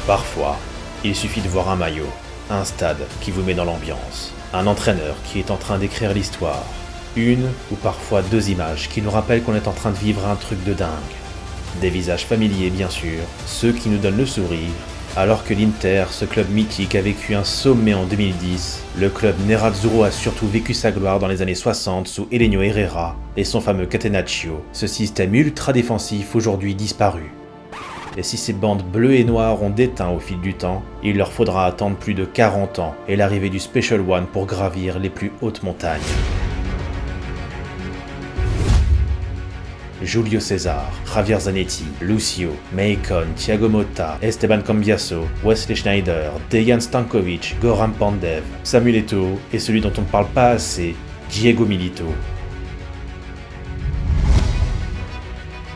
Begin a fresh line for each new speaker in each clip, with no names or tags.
Parfois, il suffit de voir un maillot, un stade qui vous met dans l'ambiance, un entraîneur qui est en train d'écrire l'histoire, une ou parfois deux images qui nous rappellent qu'on est en train de vivre un truc de dingue. Des visages familiers bien sûr, ceux qui nous donnent le sourire, alors que l'Inter, ce club mythique, a vécu un sommet en 2010, le club Nerazzurro a surtout vécu sa gloire dans les années 60 sous Helenio Herrera et son fameux Catenaccio, ce système ultra défensif aujourd'hui disparu. Et si ces bandes bleues et noires ont déteint au fil du temps, il leur faudra attendre plus de 40 ans et l'arrivée du Special One pour gravir les plus hautes montagnes. Julio César, Javier Zanetti, Lucio, Maicon, Thiago Motta, Esteban Cambiasso, Wesley Schneider, Dejan Stankovic, Goran Pandev, Samuel Eto'o et celui dont on ne parle pas assez, Diego Milito.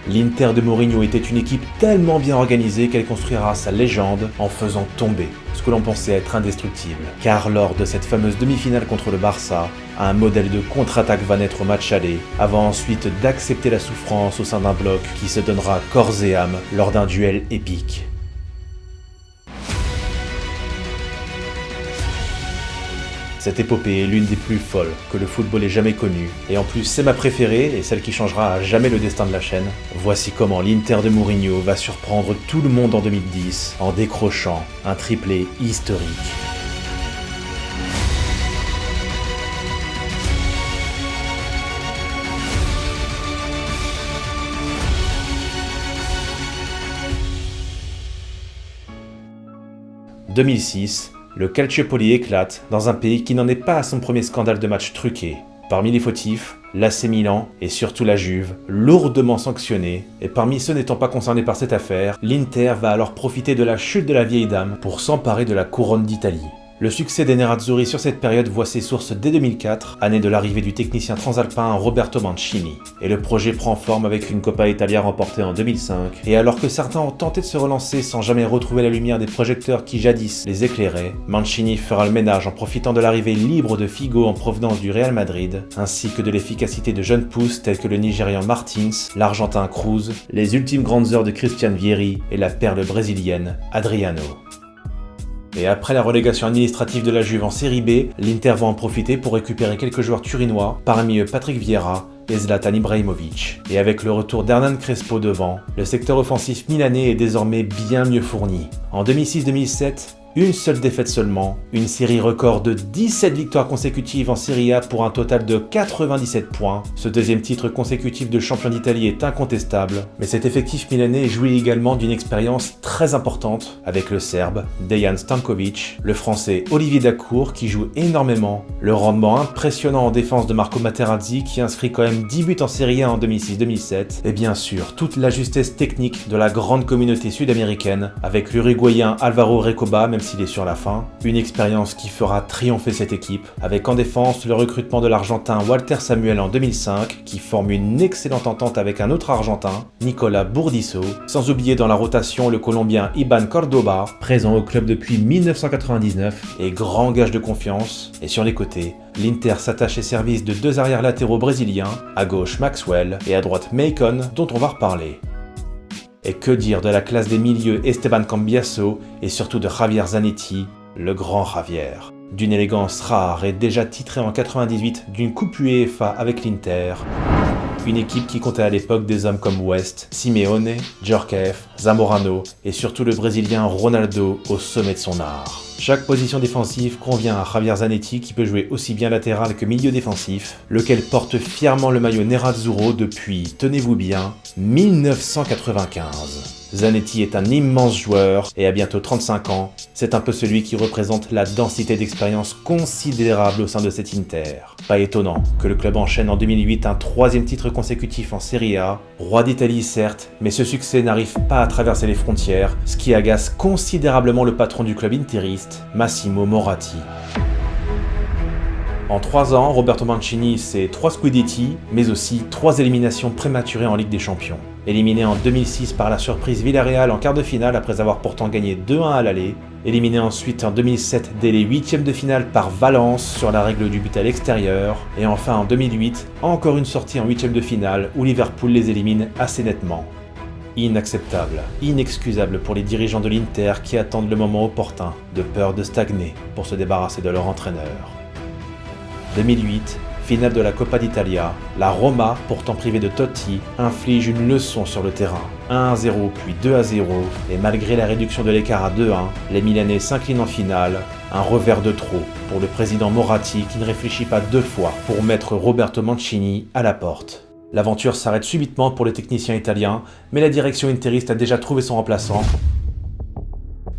L'Inter de Mourinho était une équipe tellement bien organisée qu'elle construira sa légende en faisant tomber ce que l'on pensait être indestructible. Car lors de cette fameuse demi-finale contre le Barça, un modèle de contre-attaque va naître au match aller, avant ensuite d'accepter la souffrance au sein d'un bloc qui se donnera corps et âme lors d'un duel épique. Cette épopée est l'une des plus folles que le football ait jamais connue, et en plus c'est ma préférée et celle qui changera à jamais le destin de la chaîne. Voici comment l'Inter de Mourinho va surprendre tout le monde en 2010 en décrochant un triplé historique. « 2006 », le Calciopoli éclate dans un pays qui n'en est pas à son premier scandale de match truqué. Parmi les fautifs, l'AC Milan et surtout la Juve, lourdement sanctionnés, et parmi ceux n'étant pas concernés par cette affaire, l'Inter va alors profiter de la chute de la vieille dame pour s'emparer de la couronne d'Italie. Le succès des Nerazzurri sur cette période voit ses sources dès 2004, année de l'arrivée du technicien transalpin Roberto Mancini. Et le projet prend forme avec une Coppa Italia remportée en 2005, et alors que certains ont tenté de se relancer sans jamais retrouver la lumière des projecteurs qui jadis les éclairaient, Mancini fera le ménage en profitant de l'arrivée libre de Figo en provenance du Real Madrid, ainsi que de l'efficacité de jeunes pousses tels que le Nigérian Martins, l'Argentin Cruz, les ultimes grandes heures de Christian Vieri et la perle brésilienne Adriano. Et après la relégation administrative de la Juve en Série B, l'Inter va en profiter pour récupérer quelques joueurs turinois, parmi eux Patrick Vieira et Zlatan Ibrahimovic. Et avec le retour d'Hernan Crespo devant, le secteur offensif milanais est désormais bien mieux fourni. En 2006-2007, une seule défaite seulement, une série record de 17 victoires consécutives en Serie A pour un total de 97 points. Ce deuxième titre consécutif de champion d'Italie est incontestable, mais cet effectif milanais jouit également d'une expérience très importante avec le Serbe Dejan Stankovic, le Français Olivier Dacour qui joue énormément, le rendement impressionnant en défense de Marco Materazzi qui inscrit quand même 10 buts en Serie A en 2006-2007, et bien sûr toute la justesse technique de la grande communauté sud-américaine avec l'Uruguayen Alvaro Recoba, même s'il est sur la fin, une expérience qui fera triompher cette équipe, avec en défense le recrutement de l'Argentin Walter Samuel en 2005, qui forme une excellente entente avec un autre Argentin, Nicolas Burdisso, sans oublier dans la rotation le Colombien Iban Cordoba, présent au club depuis 1999 et grand gage de confiance, et sur les côtés, l'Inter s'attache et service de deux arrières latéraux brésiliens, à gauche Maxwell et à droite Maicon, dont on va reparler. Et que dire de la classe des milieux Esteban Cambiasso et surtout de Javier Zanetti, le grand Javier. D'une élégance rare et déjà titré en 98 d'une Coupe UEFA avec l'Inter. Une équipe qui comptait à l'époque des hommes comme West, Simeone, Djorkaeff, Zamorano et surtout le Brésilien Ronaldo au sommet de son art. Chaque position défensive convient à Javier Zanetti qui peut jouer aussi bien latéral que milieu défensif, lequel porte fièrement le maillot Nerazzurro depuis, tenez-vous bien, 1995. Zanetti est un immense joueur et à bientôt 35 ans, c'est un peu celui qui représente la densité d'expérience considérable au sein de cet Inter. Pas étonnant que le club enchaîne en 2008 un troisième titre consécutif en Serie A, roi d'Italie certes, mais ce succès n'arrive pas à traverser les frontières, ce qui agace considérablement le patron du club interiste, Massimo Moratti. En 3 ans, Roberto Mancini, c'est 3 Scudetti, mais aussi 3 éliminations prématurées en Ligue des Champions. Éliminé en 2006 par la surprise Villarreal en quart de finale après avoir pourtant gagné 2-1 à l'aller. Éliminé ensuite en 2007 dès les 8e de finale par Valence sur la règle du but à l'extérieur. Et enfin en 2008, encore une sortie en 8e de finale où Liverpool les élimine assez nettement. Inacceptable, inexcusable pour les dirigeants de l'Inter qui attendent le moment opportun, de peur de stagner, pour se débarrasser de leur entraîneur. 2008, finale de la Coppa d'Italia, la Roma, pourtant privée de Totti, inflige une leçon sur le terrain. 1-0 puis 2-0, et malgré la réduction de l'écart à 2-1, les Milanais s'inclinent en finale, un revers de trop pour le président Moratti qui ne réfléchit pas deux fois pour mettre Roberto Mancini à la porte. L'aventure s'arrête subitement pour le technicien italien, mais la direction interiste a déjà trouvé son remplaçant.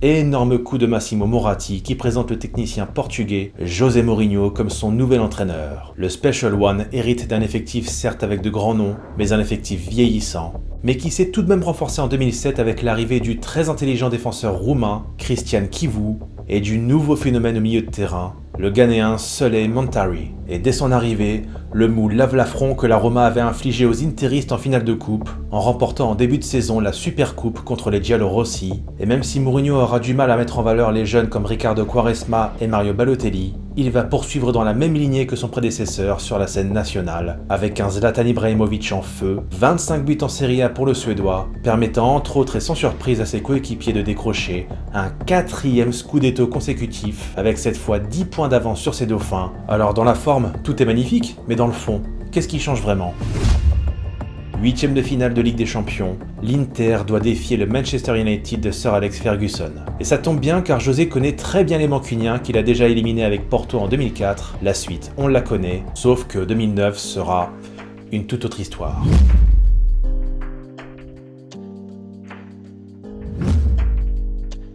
Énorme coup de Massimo Moratti qui présente le technicien portugais José Mourinho comme son nouvel entraîneur. Le Special One hérite d'un effectif certes avec de grands noms, mais un effectif vieillissant, mais qui s'est tout de même renforcé en 2007 avec l'arrivée du très intelligent défenseur roumain Cristian Chivu et du nouveau phénomène au milieu de terrain, le Ghanéen Soley Montari. Et dès son arrivée, le mou lave l'affront que la Roma avait infligé aux interistes en finale de coupe, en remportant en début de saison la Supercoupe contre les Giallorossi. Et même si Mourinho aura du mal à mettre en valeur les jeunes comme Ricardo Quaresma et Mario Balotelli, il va poursuivre dans la même lignée que son prédécesseur sur la scène nationale, avec un Zlatan Ibrahimovic en feu, 25 buts en Serie A pour le Suédois, permettant entre autres et sans surprise à ses coéquipiers de décrocher un 4e Scudetto consécutif, avec cette fois 10 points d'avance sur ses dauphins. Alors dans la forme, tout est magnifique, mais dans le fond, qu'est-ce qui change vraiment ? 8e de finale de Ligue des Champions, l'Inter doit défier le Manchester United de Sir Alex Ferguson. Et ça tombe bien car José connaît très bien les Mancuniens qu'il a déjà éliminés avec Porto en 2004. La suite, on la connaît, sauf que 2009 sera une toute autre histoire.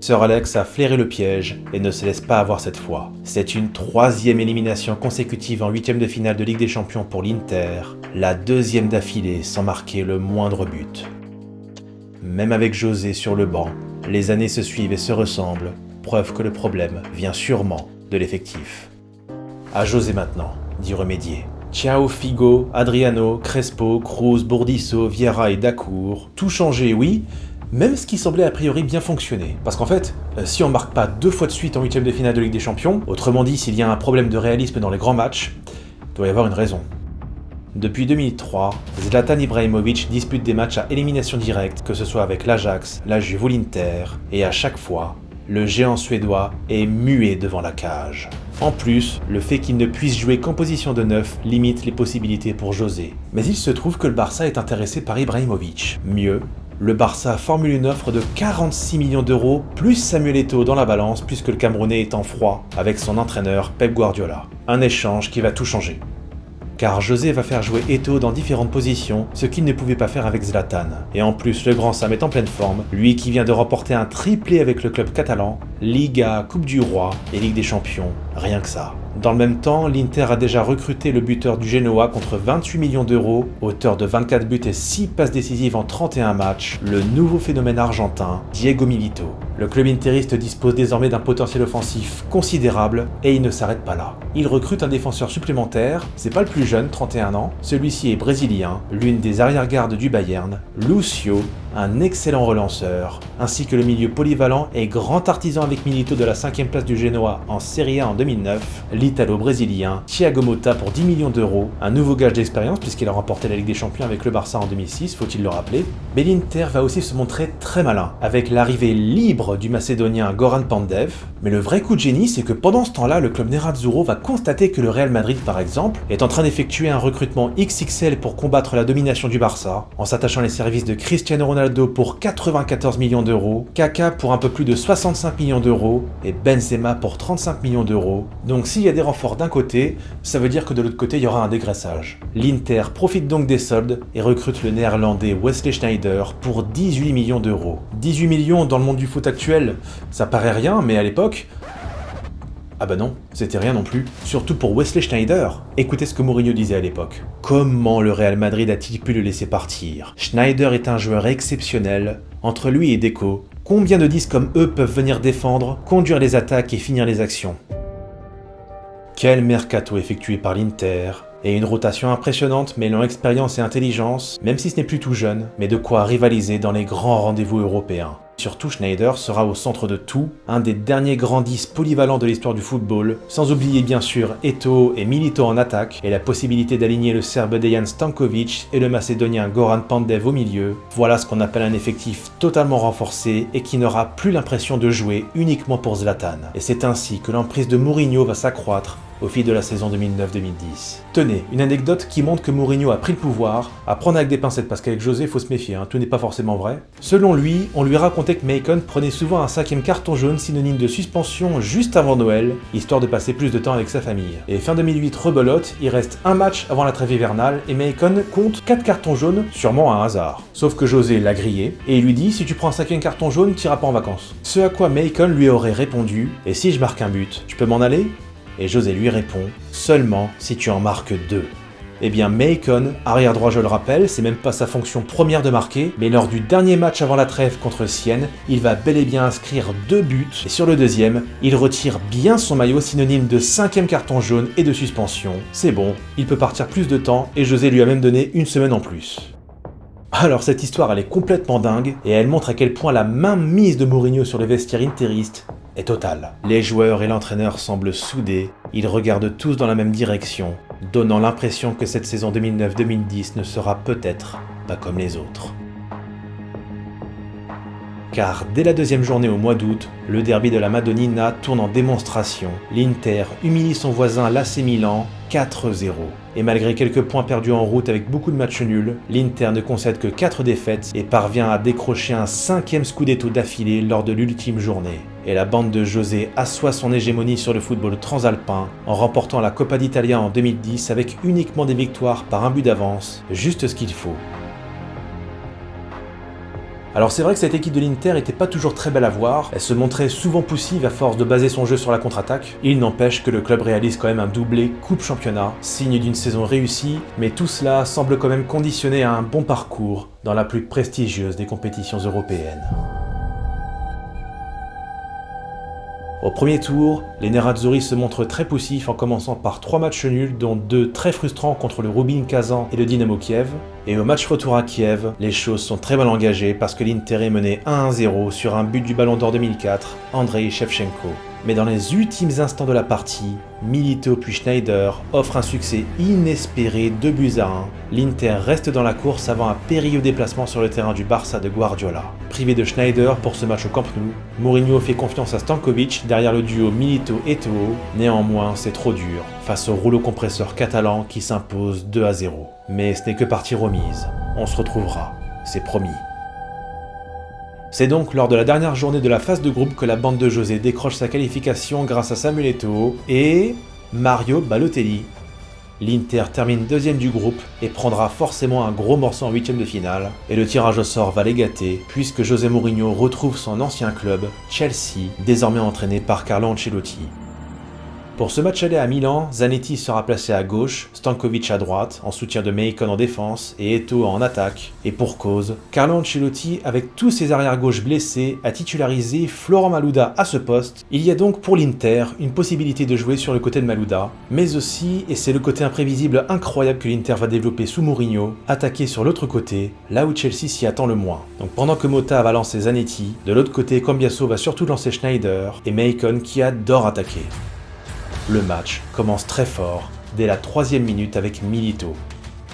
Sir Alex a flairé le piège et ne se laisse pas avoir cette fois. C'est une 3e élimination consécutive en 8e de finale de Ligue des Champions pour l'Inter, la 2e d'affilée sans marquer le moindre but. Même avec José sur le banc, les années se suivent et se ressemblent, preuve que le problème vient sûrement de l'effectif. À José maintenant d'y remédier. Thiago Figo, Adriano, Crespo, Cruz, Burdisso, Vieira et Dacour, tout changé oui, même ce qui semblait a priori bien fonctionner. Parce qu'en fait, si on marque pas 2 fois de suite en 8e de finale de Ligue des Champions, autrement dit s'il y a un problème de réalisme dans les grands matchs, il doit y avoir une raison. Depuis 2003, Zlatan Ibrahimovic dispute des matchs à élimination directe, que ce soit avec l'Ajax, la Juve ou l'Inter, et à chaque fois, le géant suédois est muet devant la cage. En plus, le fait qu'il ne puisse jouer qu'en position de 9 limite les possibilités pour José. Mais il se trouve que le Barça est intéressé par Ibrahimovic. Mieux, le Barça formule une offre de 46 millions d'euros, plus Samuel Eto'o dans la balance, puisque le Camerounais est en froid avec son entraîneur Pep Guardiola. Un échange qui va tout changer. Car José va faire jouer Eto'o dans différentes positions, ce qu'il ne pouvait pas faire avec Zlatan. Et en plus, le grand Sam est en pleine forme, lui qui vient de remporter un triplé avec le club catalan, Liga, Coupe du Roi et Ligue des Champions, rien que ça. Dans le même temps, l'Inter a déjà recruté le buteur du Genoa contre 28 millions d'euros, auteur de 24 buts et 6 passes décisives en 31 matchs, le nouveau phénomène argentin, Diego Milito. Le club interiste dispose désormais d'un potentiel offensif considérable et il ne s'arrête pas là. Il recrute un défenseur supplémentaire, c'est pas le plus jeune, 31 ans, celui-ci est brésilien, l'une des arrière-gardes du Bayern, Lucio, un excellent relanceur, ainsi que le milieu polyvalent et grand artisan avec Milito de la 5e place du Genoa en Serie A en 2009, l'Italo-brésilien Thiago Motta pour 10 millions d'euros, un nouveau gage d'expérience puisqu'il a remporté la Ligue des Champions avec le Barça en 2006, faut-il le rappeler. Mais l'Inter va aussi se montrer très malin, avec l'arrivée libre du Macédonien Goran Pandev. Mais le vrai coup de génie, c'est que pendant ce temps-là, le club Nerazzurro va constater que le Real Madrid, par exemple, est en train d'effectuer un recrutement XXL pour combattre la domination du Barça, en s'attachant les services de Cristiano Ronaldo pour 94 millions d'euros, Kaka pour un peu plus de 65 millions d'euros et Benzema pour 35 millions d'euros. Donc s'il y a des renforts d'un côté, ça veut dire que de l'autre côté il y aura un dégraissage. L'Inter profite donc des soldes et recrute le néerlandais Wesley Sneijder pour 18 millions d'euros. 18 millions dans le monde du foot actuel, ça paraît rien, mais à l'époque... Ah bah non, c'était rien non plus, surtout pour Wesley Sneijder. Écoutez ce que Mourinho disait à l'époque. Comment le Real Madrid a-t-il pu le laisser partir ? Sneijder est un joueur exceptionnel. Entre lui et Deco, combien de 10 comme eux peuvent venir défendre, conduire les attaques et finir les actions ? Quel mercato effectué par l'Inter, et une rotation impressionnante mêlant expérience et intelligence, même si ce n'est plus tout jeune, mais de quoi rivaliser dans les grands rendez-vous européens. Surtout, Schneider sera au centre de tout, un des derniers grands 10 polyvalents de l'histoire du football, sans oublier bien sûr Eto'o et Milito en attaque, et la possibilité d'aligner le Serbe Dejan Stankovic et le Macédonien Goran Pandev au milieu. Voilà ce qu'on appelle un effectif totalement renforcé et qui n'aura plus l'impression de jouer uniquement pour Zlatan. Et c'est ainsi que l'emprise de Mourinho va s'accroître au fil de la saison 2009-2010. Tenez, une anecdote qui montre que Mourinho a pris le pouvoir, à prendre avec des pincettes parce qu'avec José, faut se méfier, tout n'est pas forcément vrai. Selon lui, on lui racontait que Maicon prenait souvent un 5e carton jaune synonyme de suspension juste avant Noël, histoire de passer plus de temps avec sa famille. Et fin 2008, rebelote, il reste un match avant la trêve hivernale et Maicon compte 4 cartons jaunes, sûrement un hasard. Sauf que José l'a grillé et il lui dit si tu prends un 5e carton jaune, t'iras pas en vacances. Ce à quoi Maicon lui aurait répondu et si je marque un but, je peux m'en aller ? Et José lui répond « Seulement si tu en marques 2 ». Eh bien Maicon, arrière droit je le rappelle, c'est même pas sa fonction première de marquer, mais lors du dernier match avant la trêve contre Sienne, il va bel et bien inscrire 2 buts, et sur le deuxième, il retire bien son maillot synonyme de 5e carton jaune et de suspension. C'est bon, il peut partir plus de temps, et José lui a même donné une semaine en plus. Alors cette histoire elle est complètement dingue, et elle montre à quel point la mainmise de Mourinho sur le vestiaire interiste est totale. Les joueurs et l'entraîneur semblent soudés, ils regardent tous dans la même direction, donnant l'impression que cette saison 2009-2010 ne sera peut-être pas comme les autres. Car dès la deuxième journée au mois d'août, le derby de la Madonnina tourne en démonstration. L'Inter humilie son voisin l'AC Milan 4-0. Et malgré quelques points perdus en route avec beaucoup de matchs nuls, l'Inter ne concède que 4 défaites et parvient à décrocher un 5e scudetto d'affilée lors de l'ultime journée. Et la bande de José assoit son hégémonie sur le football transalpin en remportant la Coppa d'Italia en 2010 avec uniquement des victoires par un but d'avance, juste ce qu'il faut. Alors c'est vrai que cette équipe de l'Inter n'était pas toujours très belle à voir, elle se montrait souvent poussive à force de baser son jeu sur la contre-attaque. Il n'empêche que le club réalise quand même un doublé coupe-championnat, signe d'une saison réussie, mais tout cela semble quand même conditionné à un bon parcours dans la plus prestigieuse des compétitions européennes. Au premier tour, les Nerazzurri se montrent très poussifs en commençant par 3 matchs nuls dont 2 très frustrants contre le Rubin Kazan et le Dynamo Kiev. Et au match retour à Kiev, les choses sont très mal engagées parce que l'Inter est mené 1-0 sur un but du Ballon d'Or 2004, Andrei Shevchenko. Mais dans les ultimes instants de la partie, Milito puis Schneider offrent un succès inespéré 2-1. L'Inter reste dans la course avant un périlleux déplacement sur le terrain du Barça de Guardiola. Privé de Schneider pour ce match au Camp Nou, Mourinho fait confiance à Stankovic derrière le duo Milito-Eto'o. Néanmoins, c'est trop dur face au rouleau compresseur catalan qui s'impose 2-0. Mais ce n'est que partie remise. On se retrouvera, c'est promis. C'est donc lors de la dernière journée de la phase de groupe que la bande de José décroche sa qualification grâce à Samuel Eto'o et Mario Balotelli. L'Inter termine 2e du groupe et prendra forcément un gros morceau en 8e de finale. Et le tirage au sort va les gâter puisque José Mourinho retrouve son ancien club, Chelsea, désormais entraîné par Carlo Ancelotti. Pour ce match aller à Milan, Zanetti sera placé à gauche, Stankovic à droite, en soutien de Maicon en défense et Eto'o en attaque. Et pour cause, Carlo Ancelotti, avec tous ses arrière-gauches blessés, a titularisé Florent Malouda à ce poste. Il y a donc pour l'Inter une possibilité de jouer sur le côté de Malouda, mais aussi, et c'est le côté imprévisible incroyable que l'Inter va développer sous Mourinho, attaquer sur l'autre côté, là où Chelsea s'y attend le moins. Donc pendant que Motta va lancer Zanetti, de l'autre côté Cambiasso va surtout lancer Schneider, et Maicon qui adore attaquer. Le match commence très fort, dès la 3e minute avec Milito.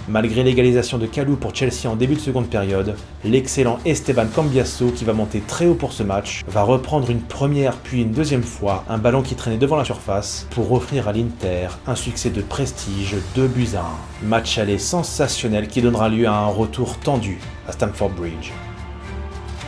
Malgré l'égalisation de Kalou pour Chelsea en début de seconde période, l'excellent Esteban Cambiasso, qui va monter très haut pour ce match, va reprendre une première puis une deuxième fois un ballon qui traînait devant la surface pour offrir à l'Inter un succès de prestige 2-1. Match aller sensationnel qui donnera lieu à un retour tendu à Stamford Bridge.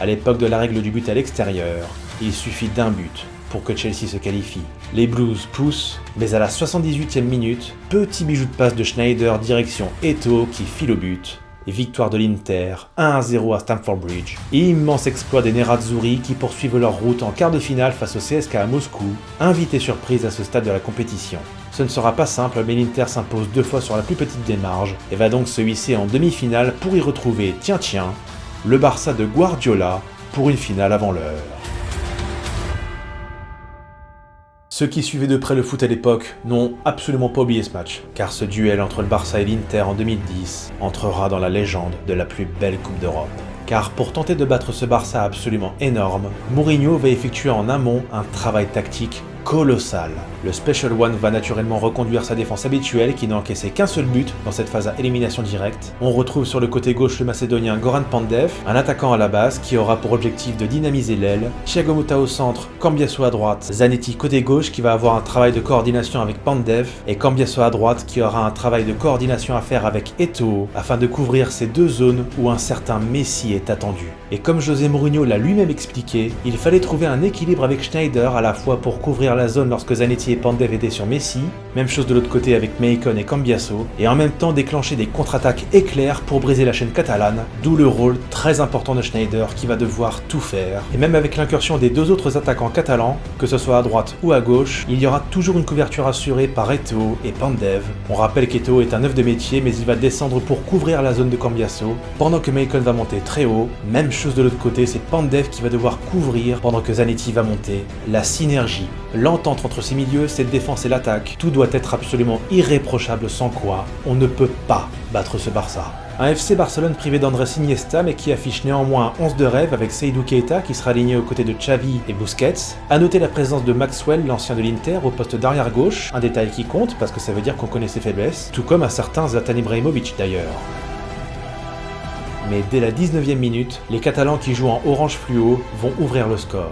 À l'époque de la règle du but à l'extérieur, il suffit d'un but pour que Chelsea se qualifie. Les Blues poussent, mais à la 78e minute, petit bijou de passe de Schneider direction Eto'o qui file au but. Et victoire de l'Inter, 1-0 à Stamford Bridge. Immense exploit des Nerazzurri qui poursuivent leur route en quart de finale face au CSKA à Moscou, invité surprise à ce stade de la compétition. Ce ne sera pas simple, mais l'Inter s'impose 2 fois sur la plus petite des marges et va donc se hisser en demi-finale pour y retrouver, tiens, le Barça de Guardiola pour une finale avant l'heure. Ceux qui suivaient de près le foot à l'époque n'ont absolument pas oublié ce match, car ce duel entre le Barça et l'Inter en 2010 entrera dans la légende de la plus belle Coupe d'Europe. Car pour tenter de battre ce Barça absolument énorme, Mourinho va effectuer en amont un travail tactique colossal. Le Special One va naturellement reconduire sa défense habituelle qui n'a encaissé qu'un seul but dans cette phase à élimination directe. On retrouve sur le côté gauche le Macédonien Goran Pandev, un attaquant à la base qui aura pour objectif de dynamiser l'aile, Thiago Motta au centre, Cambiasso à droite, Zanetti côté gauche qui va avoir un travail de coordination avec Pandev, et Cambiasso à droite qui aura un travail de coordination à faire avec Eto'o afin de couvrir ces deux zones où un certain Messi est attendu. Et comme José Mourinho l'a lui-même expliqué, il fallait trouver un équilibre avec Schneider à la fois pour couvrir la zone lorsque Zanetti et Pandev étaient sur Messi, même chose de l'autre côté avec Maicon et Cambiasso, et en même temps déclencher des contre-attaques éclairs pour briser la chaîne catalane, d'où le rôle très important de Schneider qui va devoir tout faire. Et même avec l'incursion des deux autres attaquants catalans, que ce soit à droite ou à gauche, il y aura toujours une couverture assurée par Eto'o et Pandev. On rappelle qu'Eto'o est un œuf de métier, mais il va descendre pour couvrir la zone de Cambiasso, pendant que Maicon va monter très haut. Même chose de l'autre côté, c'est Pandev qui va devoir couvrir pendant que Zanetti va monter. La synergie, l'entente entre ces milieux, cette défense et l'attaque, tout doit être absolument irréprochable, sans quoi on ne peut pas battre ce Barça. Un FC Barcelone privé d'Andrés Iniesta mais qui affiche néanmoins un 11 de rêve avec Seydou Keita qui sera aligné aux côtés de Xavi et Busquets. A noter la présence de Maxwell, l'ancien de l'Inter, au poste d'arrière gauche, un détail qui compte parce que ça veut dire qu'on connaît ses faiblesses, tout comme un certain Zlatan Ibrahimovic d'ailleurs. Mais dès la 19e minute, les Catalans qui jouent en orange fluo vont ouvrir le score.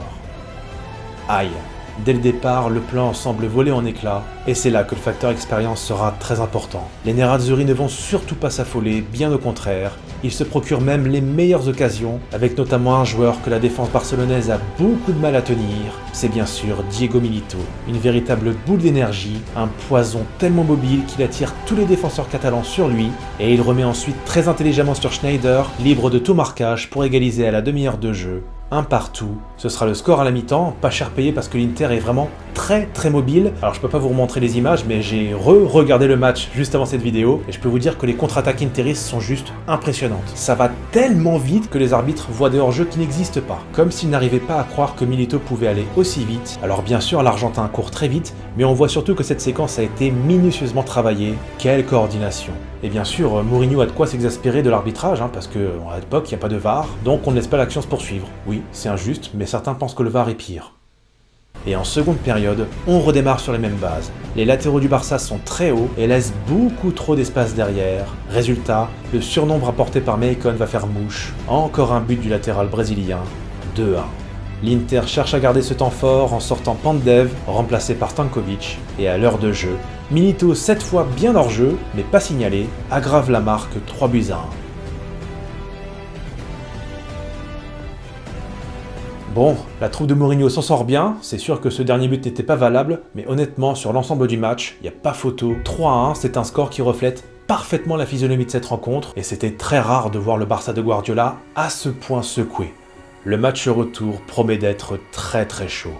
Aïe. Dès le départ, le plan semble voler en éclats, et c'est là que le facteur expérience sera très important. Les Nerazzurri ne vont surtout pas s'affoler, bien au contraire, ils se procurent même les meilleures occasions, avec notamment un joueur que la défense barcelonaise a beaucoup de mal à tenir, c'est bien sûr Diego Milito. Une véritable boule d'énergie, un poison tellement mobile qu'il attire tous les défenseurs catalans sur lui, et il remet ensuite très intelligemment sur Schneider, libre de tout marquage pour égaliser à la demi-heure de jeu. Un partout, ce sera le score à la mi-temps, pas cher payé parce que l'Inter est vraiment très mobile. Alors je peux pas vous remontrer les images, mais j'ai regardé le match juste avant cette vidéo, et je peux vous dire que les contre-attaques interistes sont juste impressionnantes. Ça va tellement vite que les arbitres voient des hors-jeux qui n'existent pas, comme s'ils n'arrivaient pas à croire que Milito pouvait aller aussi vite. Alors bien sûr, l'Argentin court très vite, mais on voit surtout que cette séquence a été minutieusement travaillée. Quelle coordination! Et bien sûr, Mourinho a de quoi s'exaspérer de l'arbitrage, parce qu'à l'époque, il n'y a pas de VAR, donc on ne laisse pas l'action se poursuivre. Oui, c'est injuste, mais certains pensent que le VAR est pire. Et en seconde période, on redémarre sur les mêmes bases. Les latéraux du Barça sont très hauts et laissent beaucoup trop d'espace derrière. Résultat, le surnombre apporté par Maicon va faire mouche. Encore un but du latéral brésilien, 2-1. L'Inter cherche à garder ce temps fort en sortant Pandev, remplacé par Stankovic, et à l'heure de jeu, Milito, cette fois bien hors jeu, mais pas signalé, aggrave la marque 3-1. Bon, la troupe de Mourinho s'en sort bien, c'est sûr que ce dernier but n'était pas valable, mais honnêtement, sur l'ensemble du match, il n'y a pas photo. 3-1, c'est un score qui reflète parfaitement la physionomie de cette rencontre, et c'était très rare de voir le Barça de Guardiola à ce point secoué. Le match retour promet d'être très chaud.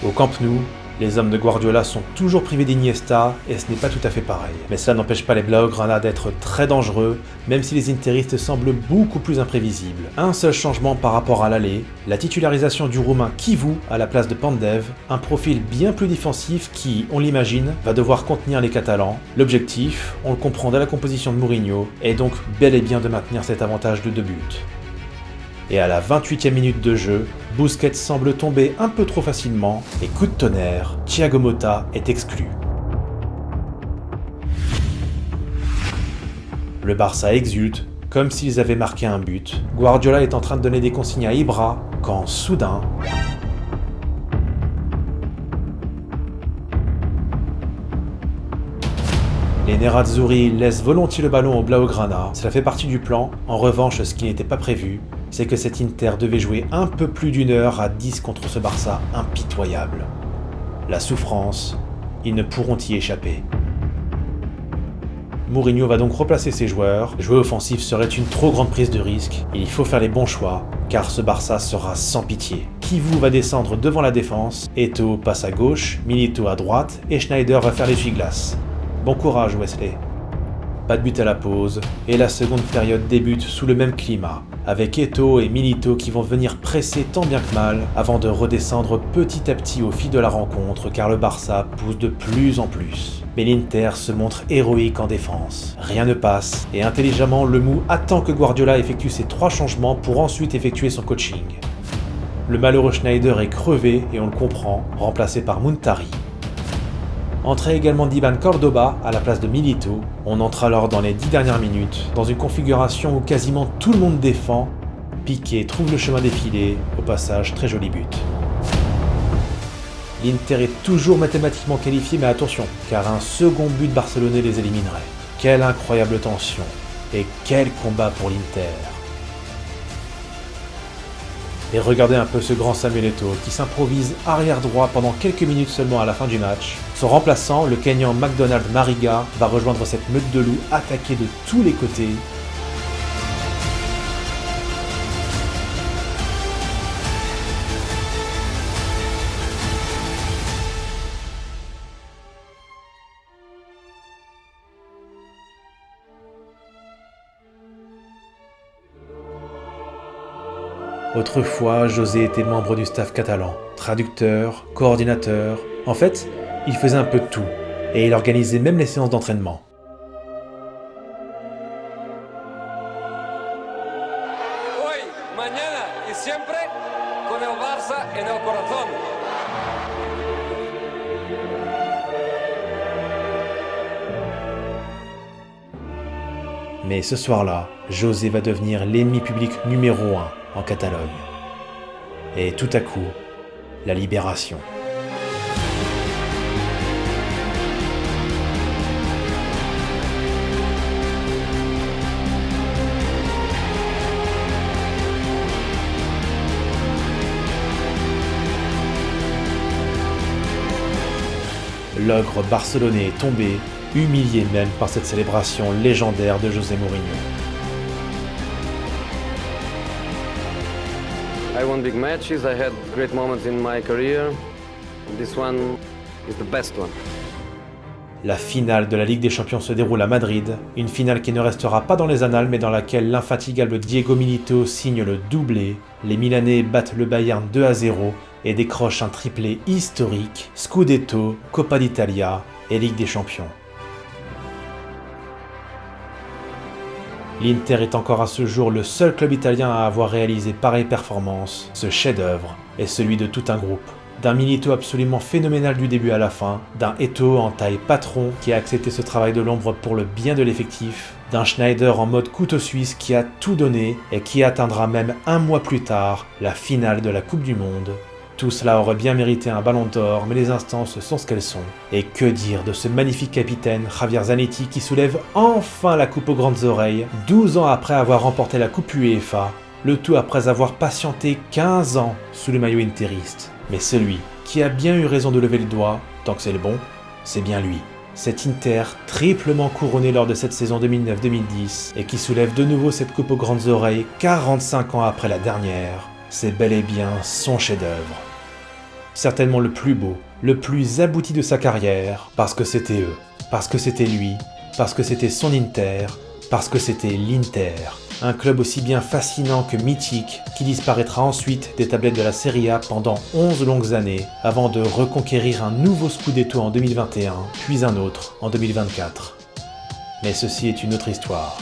Au Camp Nou, les hommes de Guardiola sont toujours privés d'Iniesta et ce n'est pas tout à fait pareil. Mais cela n'empêche pas les Blaugrana d'être très dangereux, même si les interistes semblent beaucoup plus imprévisibles. Un seul changement par rapport à l'aller, la titularisation du Roumain Kivu à la place de Pandev, un profil bien plus défensif qui, on l'imagine, va devoir contenir les Catalans. L'objectif, on le comprend dès la composition de Mourinho, est donc bel et bien de maintenir cet avantage de 2 buts. Et à la 28e minute de jeu, Busquets semble tomber un peu trop facilement, et coup de tonnerre, Thiago Motta est exclu. Le Barça exulte, comme s'ils avaient marqué un but. Guardiola est en train de donner des consignes à Ibra, quand soudain... Les Nerazzurri laissent volontiers le ballon au Blaugrana, cela fait partie du plan. En revanche, ce qui n'était pas prévu, c'est que cet Inter devait jouer un peu plus d'une heure à 10 contre ce Barça impitoyable. La souffrance, ils ne pourront y échapper. Mourinho va donc replacer ses joueurs. Jouer offensif serait une trop grande prise de risque. Il faut faire les bons choix, car ce Barça sera sans pitié. Kivu va descendre devant la défense, Eto'o passe à gauche, Milito à droite, et Schneider va faire l'essuie-glace. Bon courage Wesley. pas de but à la pause, et la seconde période débute sous le même climat, avec Eto'o et Milito qui vont venir presser tant bien que mal avant de redescendre petit à petit au fil de la rencontre car le Barça pousse de plus en plus. Mais l'Inter se montre héroïque en défense. Rien ne passe et intelligemment le Mou attend que Guardiola effectue ses 3 changements pour ensuite effectuer son coaching. Le malheureux Schneider est crevé et on le comprend, remplacé par Muntari. Entrée également d'Iban Cordoba à la place de Milito, on entre alors dans les 10 dernières minutes dans une configuration où quasiment tout le monde défend. Piqué trouve le chemin défilé, au passage très joli but. L'Inter est toujours mathématiquement qualifié, mais attention, car un second but barcelonais les éliminerait. Quelle incroyable tension, et quel combat pour l'Inter. Et regardez un peu ce grand Samuel Eto'o qui s'improvise arrière droit pendant quelques minutes seulement à la fin du match. Son remplaçant, le Kenyan McDonald Mariga, va rejoindre cette meute de loups attaquée de tous les côtés. Autrefois, José était membre du staff catalan, traducteur, coordinateur. En fait, il faisait un peu de tout, et il organisait même les séances d'entraînement.
Hoy, mañana y siempre con el Barça en el corazón.
Mais ce soir-là, José va devenir l'ennemi public numéro 1 en Catalogne. Et tout à coup, la libération. L'ogre barcelonais est tombé, humilié même par cette célébration légendaire de José Mourinho.
I won big matches, I had great moments in my career. This one is the best one.
La finale de la Ligue des Champions se déroule à Madrid, une finale qui ne restera pas dans les annales mais dans laquelle l'infatigable Diego Milito signe le doublé. Les Milanais battent le Bayern 2-0 et décrochent un triplé historique, Scudetto, Coppa d'Italia et Ligue des Champions. L'Inter est encore à ce jour le seul club italien à avoir réalisé pareille performance. Ce chef-d'œuvre est celui de tout un groupe. D'un Milito absolument phénoménal du début à la fin, d'un Eto'o en taille patron qui a accepté ce travail de l'ombre pour le bien de l'effectif, d'un Schneider en mode couteau suisse qui a tout donné et qui atteindra même un mois plus tard la finale de la Coupe du Monde. Tout cela aurait bien mérité un ballon d'or, mais les instances sont ce qu'elles sont. Et que dire de ce magnifique capitaine, Javier Zanetti, qui soulève enfin la coupe aux grandes oreilles, 12 ans après avoir remporté la Coupe UEFA, le tout après avoir patienté 15 ans sous le maillot interiste. Mais celui qui a bien eu raison de lever le doigt, tant que c'est le bon, c'est bien lui. Cet Inter, triplement couronné lors de cette saison 2009-2010, et qui soulève de nouveau cette coupe aux grandes oreilles 45 ans après la dernière, c'est bel et bien son chef-d'œuvre. Certainement le plus beau, le plus abouti de sa carrière, parce que c'était eux, parce que c'était lui, parce que c'était son Inter, parce que c'était l'Inter. Un club aussi bien fascinant que mythique, qui disparaîtra ensuite des tablettes de la Serie A pendant 11 longues années, avant de reconquérir un nouveau Scudetto en 2021, puis un autre en 2024. Mais ceci est une autre histoire.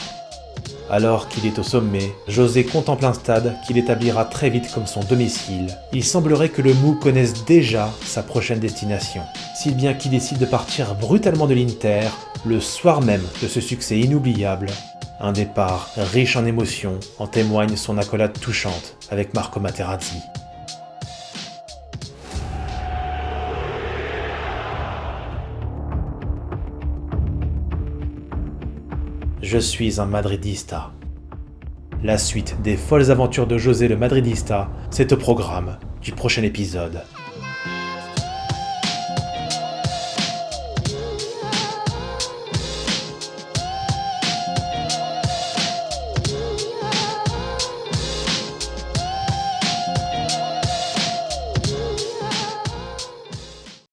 Alors qu'il est au sommet, José contemple un stade qu'il établira très vite comme son domicile. Il semblerait que le Mou connaisse déjà sa prochaine destination, si bien qu'il décide de partir brutalement de l'Inter, le soir même de ce succès inoubliable. Un départ riche en émotions, en témoigne son accolade touchante avec Marco Materazzi. Je suis un Madridista. La suite des folles aventures de José le Madridista, c'est au programme du prochain épisode.